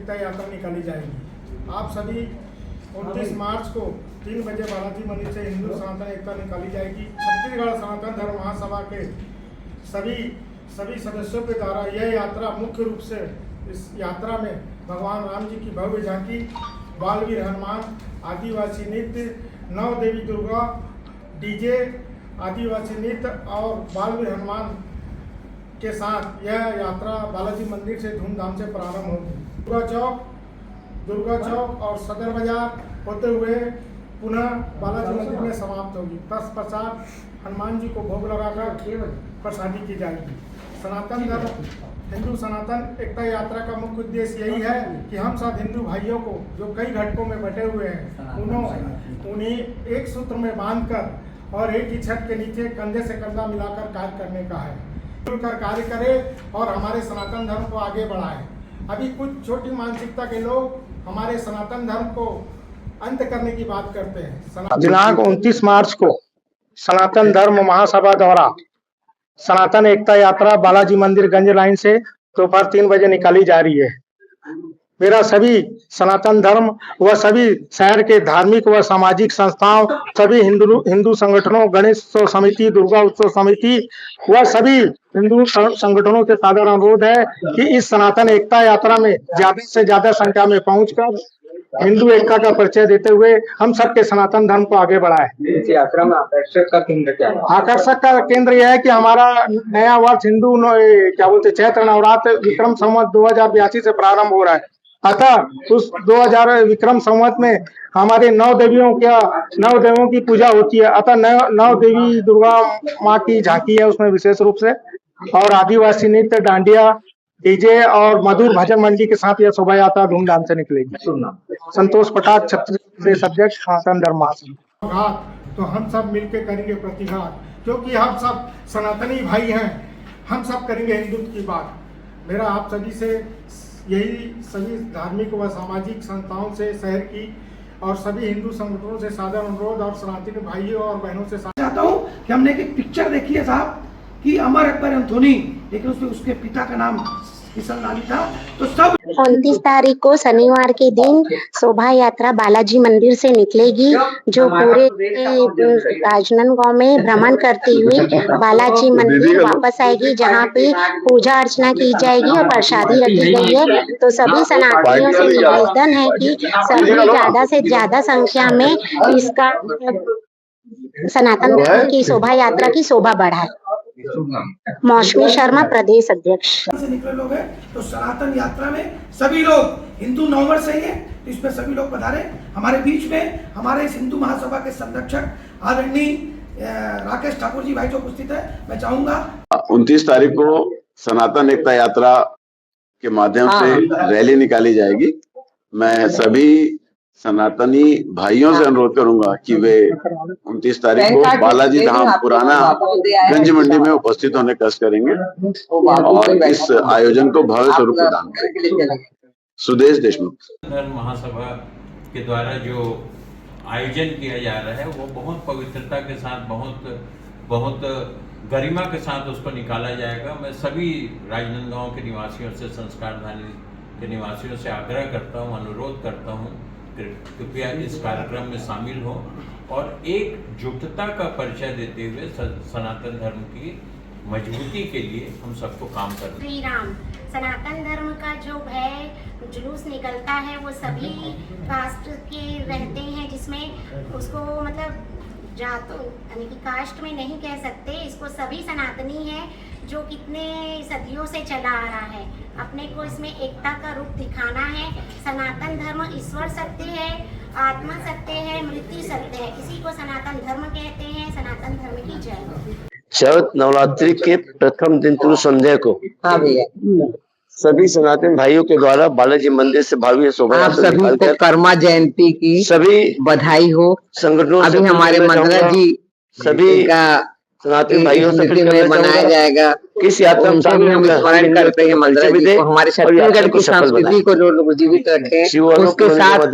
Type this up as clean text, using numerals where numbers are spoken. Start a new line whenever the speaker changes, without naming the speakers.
एकता यात्रा निकाली जाएगी। आप सभी 29 मार्च को 3 बजे बालाजी मंदिर से हिंदू सनातन एकता निकाली जाएगी। छत्तीसगढ़ सनातन धर्म महासभा के सभी सदस्यों के द्वारा यह यात्रा मुख्य रूप से इस यात्रा में भगवान राम जी की भव्य झांकी, बालवीर हनुमान, आदिवासी नृत्य, नौ देवी दुर्गा, डीजे, आदिवासी नृत्य और बालवीर हनुमान के साथ यह यात्रा बालाजी मंदिर से धूमधाम से प्रारंभ होगी। दुर्गा चौक और सदर बाजार होते हुए पुनः बालाजी मंदिर में समाप्त होगी। तत्पश्चात हनुमान जी को भोग लगाकर प्रसादी की जाएगी। सनातन धर्म हिंदू सनातन एकता यात्रा का मुख्य उद्देश्य यही है कि हम सब हिंदू भाइयों को जो कई घटकों में बटे हुए हैं उन्हें एक सूत्र में बांधकर और एक ही छत के नीचे कंधे से कंधा मिलाकर कार्य करने का है। मिलकर कार्य करें और हमारे सनातन धर्म को आगे बढ़ाएं। अभी कुछ छोटी मानसिकता के लोग हमारे सनातन धर्म को अंत करने की बात करते हैं। दिनांक 29 मार्च को सनातन धर्म महासभा द्वारा सनातन एकता यात्रा बालाजी मंदिर गंज लाइन से दोपहर 3 बजे निकाली जा रही है। मेरा सभी सनातन धर्म व सभी शहर के धार्मिक व सामाजिक संस्थाओं, सभी हिंदू संगठनों, गणेश उत्सव समिति, दुर्गा उत्सव समिति व सभी हिंदू संगठनों से सादर अनुरोध है कि इस सनातन एकता यात्रा में ज्यादा से ज्यादा संख्या में पहुंचकर हिंदू एकता का परिचय देते हुए हम सबके सनातन धर्म को आगे बढ़ाए।
इस यात्रा में आकर्षक का केंद्र क्या है?
आकर्षक का केंद्र यह है कि हमारा नया वर्ष हिंदू क्या बोलते चैत्र नवरात्र विक्रम संवत 2082 से प्रारंभ हो रहा है। अतः उस 2000 विक्रम संवत में हमारे 9 देवियों की पूजा होती है। अतः 9 देवी दुर्गा माँ की झांकी है उसमें विशेष रूप से, और आदिवासी नृत्य, डांडिया, डीजे और मधुर भजन मंडी के साथ यह शोभा यात्रा धूमधाम से निकलेगी। संतोष पटाख, छत्तीसगढ़ प्रदेश अध्यक्ष, सनातन धर्म महासभा। तो हम सब मिलकर करेंगे प्रतिघात, क्योंकि हम सब सनातनी भाई हैं। हम सब करेंगे हिंदुत्व की बात। मेरा आप सभी से यही सभी धार्मिक व सामाजिक संस्थाओं से, शहर की और सभी हिंदू संगठनों से सादर अनुरोध और सनातनी भाइयों और बहनों से
चाहता हूँ कि हमने एक पिक्चर देखी है साहब कि अमर अकबर एंथोनी, लेकिन उसमें उसके पिता का नाम किशन लाली था। तो सब
29 तारीख को शनिवार के दिन शोभा यात्रा बालाजी मंदिर से निकलेगी, जो पूरे राजनांदगांव में भ्रमण करती हुई बालाजी मंदिर वापस आएगी, जहां पे पूजा अर्चना की जाएगी और प्रसादी रखी गई है। तो सभी सनातनियों से निवेदन है कि सभी ज्यादा से ज्यादा संख्या में इसका सनातन धर्म की शोभा यात्रा की शोभा बढ़ाए। मौसमी शर्मा, प्रदेश अध्यक्ष।
से निकले लोग हैं तो सनातन यात्रा में सभी लोग हिंदू नववर्ष से है, तो इसमें सभी लोग पधारे। हमारे बीच में हमारे इस हिंदू महासभा के संरक्षक आदरणीय राकेश ठाकुर जी भाई जो उपस्थित है, मैं चाहूंगा
29 तारीख को सनातन एकता यात्रा के माध्यम से रैली निकाली जाएगी। मैं सभी सनातनी भाइयों से अनुरोध करूंगा कि वे 29 तारीख को बालाजी धाम पुराना गंज मंडी में उपस्थित होने कष्ट करेंगे और इस आयोजन को भव्य स्वरूप प्रदान करेंगे। सुदेश देशमुख।
धर्म महासभा के द्वारा जो आयोजन किया जा रहा है वो बहुत पवित्रता के साथ, बहुत गरिमा के साथ उसको निकाला जाएगा। मैं सभी राजनांदगांव के निवासियों से, संस्कार धानी के निवासियों से आग्रह करता हूँ, अनुरोध करता हूँ कृपया इस कार्यक्रम में शामिल हो और एकजुटता का परिचय देते हुए सनातन धर्म की मजबूती के लिए हम सबको काम करना।
श्री राम, सनातन धर्म का जो है जुलूस निकलता है वो सभी कास्ट के रहते हैं, जिसमें उसको मतलब जातों यानी कि कास्ट में नहीं कह सकते, इसको सभी सनातनी है जो कितने सदियों से चला आ रहा है। अपने को इसमें एकता का रूप दिखाना है। सनातन धर्म ईश्वर सत्य है, आत्मा सत्य है, मृत्यु सत्य है। इसी को सनातन धर्म कहते हैं। सनातन धर्म की जय।
शरद नवरात्रि के प्रथम दिन संध्या को सभी सनातन भाइयों के द्वारा बालाजी मंदिर से भव्य शोभा यात्रा
सभी को कर्मा जयंती की
सभी
बधाई हो।
संगठनों
अभी हमारे मंगला जी
सभी
का
सनातन भाइयों से
मनाया जाएगा।
किस यात्रा में
स्मरण करते हैं मंगला जी को, हमारे छत्तीसगढ़ की संस्कृति को जो जीवित रखे, उसके साथ